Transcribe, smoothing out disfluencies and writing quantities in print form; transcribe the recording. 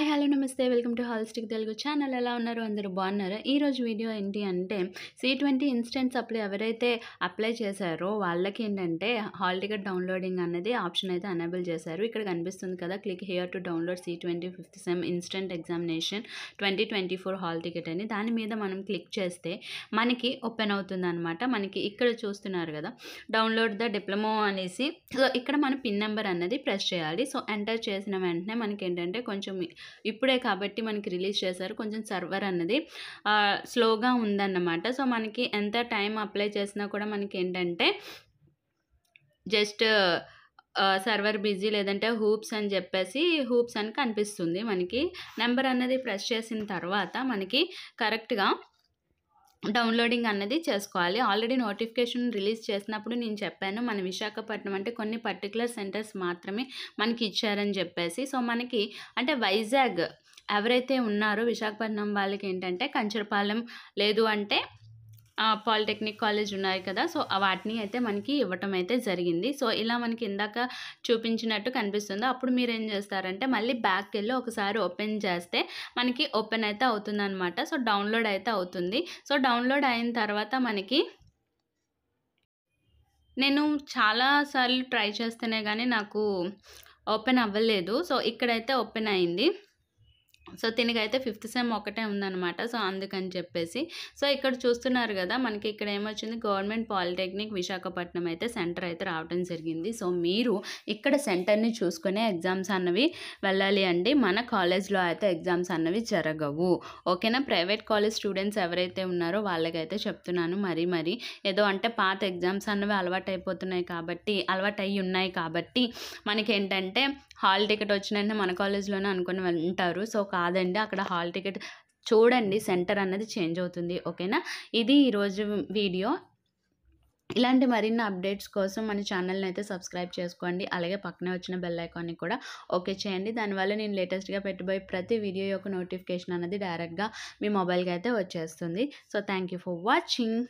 Hi hello నమస్తే welcome to holistic Telugu channel. ఎలా ఉన్నారు? అందరూ బాగున్నారా? ఈరోజు వీడియో ఏంటి అంటే C20 ఇన్స్టెంట్ సప్లై ఎవరైతే అప్లై చేశారో వాళ్ళకి ఏంటంటే హాల్ టికెట్ డౌన్లోడింగ్ అనేది ఆప్షన్ అయితే ఎనేబుల్ చేశారు. ఇక్కడ కనిపిస్తుంది కదా, click here to download C20 5th sem instant examination 2024 hall ticket అని. దాని మీద మనం క్లిక్ చేస్తే మనకి ఓపెన్ అవుతుంది అనమాట. మనకి ఇక్కడ చూస్తున్నారు కదా, డౌన్లోడ్ ద డిప్లొమా అనేసి. సో ఇక్కడ మన పిన్ నెంబర్ అన్నది ప్రెస్ చేయాలి. సో ఎంటర్ చేసిన వెంటనే మనకి ఏంటంటే కొంచెం ఇప్పుడే కాబట్టి మనకి రిలీజ్ చేశారు, కొంచెం సర్వర్ అన్నది స్లోగా ఉందన్నమాట. సో మనకి ఎంత టైం అప్లై చేసినా కూడా మనకి ఏంటంటే జస్ట్ సర్వర్ బిజీ లేదంటే హూప్స్ అని చెప్పేసి హూప్స్ అని కనిపిస్తుంది. మనకి నెంబర్ అన్నది ప్రెస్ చేసిన తర్వాత మనకి కరెక్ట్గా డౌన్లోడింగ్ అన్నది చేసుకోవాలి. ఆల్రెడీ నోటిఫికేషన్ రిలీజ్ చేసినప్పుడు నేను చెప్పాను, మన విశాఖపట్నం అంటే కొన్ని పర్టికులర్ సెంటర్స్ మాత్రమే మనకి ఇచ్చారని చెప్పేసి. సో మనకి అంటే వైజాగ్ ఎవరైతే ఉన్నారో విశాఖపట్నం వాళ్ళకి ఏంటంటే కంచరపాలెం లేదు అంటే పాలిటెక్నిక్ కాలేజ్ ఉన్నాయి కదా, సో వాటిని అయితే మనకి ఇవ్వటం అయితే జరిగింది. సో ఇలా మనకి ఇందాక చూపించినట్టు కనిపిస్తుంది. అప్పుడు మీరు ఏం చేస్తారంటే మళ్ళీ బ్యాక్కి వెళ్ళి ఒకసారి ఓపెన్ చేస్తే మనకి ఓపెన్ అయితే అవుతుంది అనమాట. సో డౌన్లోడ్ అయితే అవుతుంది. సో డౌన్లోడ్ అయిన తర్వాత మనకి నేను చాలాసార్లు ట్రై చేస్తేనే కానీ నాకు ఓపెన్ అవ్వలేదు. సో ఇక్కడైతే ఓపెన్ అయింది. సో దీనికైతే 5th సెమ్ ఒకటే ఉందన్నమాట. సో అందుకని చెప్పేసి సో ఇక్కడ చూస్తున్నారు కదా, మనకి ఇక్కడ ఏమొచ్చింది, గవర్నమెంట్ పాలిటెక్నిక్ విశాఖపట్నం అయితే సెంటర్ అయితే రావడం జరిగింది. సో మీరు ఇక్కడ సెంటర్ని చూసుకునే ఎగ్జామ్స్ అన్నవి వెళ్ళాలి అండి. మన కాలేజ్లో అయితే ఎగ్జామ్స్ అన్నవి జరగవు, ఓకేనా? ప్రైవేట్ కాలేజ్ స్టూడెంట్స్ ఎవరైతే ఉన్నారో వాళ్ళకైతే చెప్తున్నాను. మరీ ఏదో అంటే పాత ఎగ్జామ్స్ అన్నవి అలవాటు అయ్యి ఉన్నాయి కాబట్టి మనకేంటంటే హాల్ టికెట్ వచ్చినంటే మన కాలేజ్లోనే అనుకుని ఉంటారు. సో కాదండి, అక్కడ హాల్ టికెట్ చూడండి, సెంటర్ అన్నది చేంజ్ అవుతుంది, ఓకేనా? ఇది ఈరోజు వీడియో. ఇలాంటి మరిన్ని అప్డేట్స్ కోసం మన ఛానల్ని అయితే సబ్స్క్రైబ్ చేసుకోండి. అలాగే పక్కనే వచ్చిన బెల్ ఐకాన్ని కూడా ఓకే చేయండి. దానివల్ల నేను లేటెస్ట్గా పెట్టబోయే ప్రతి వీడియో యొక్క నోటిఫికేషన్ అనేది డైరెక్ట్గా మీ మొబైల్కి అయితే వచ్చేస్తుంది. So thank you for watching.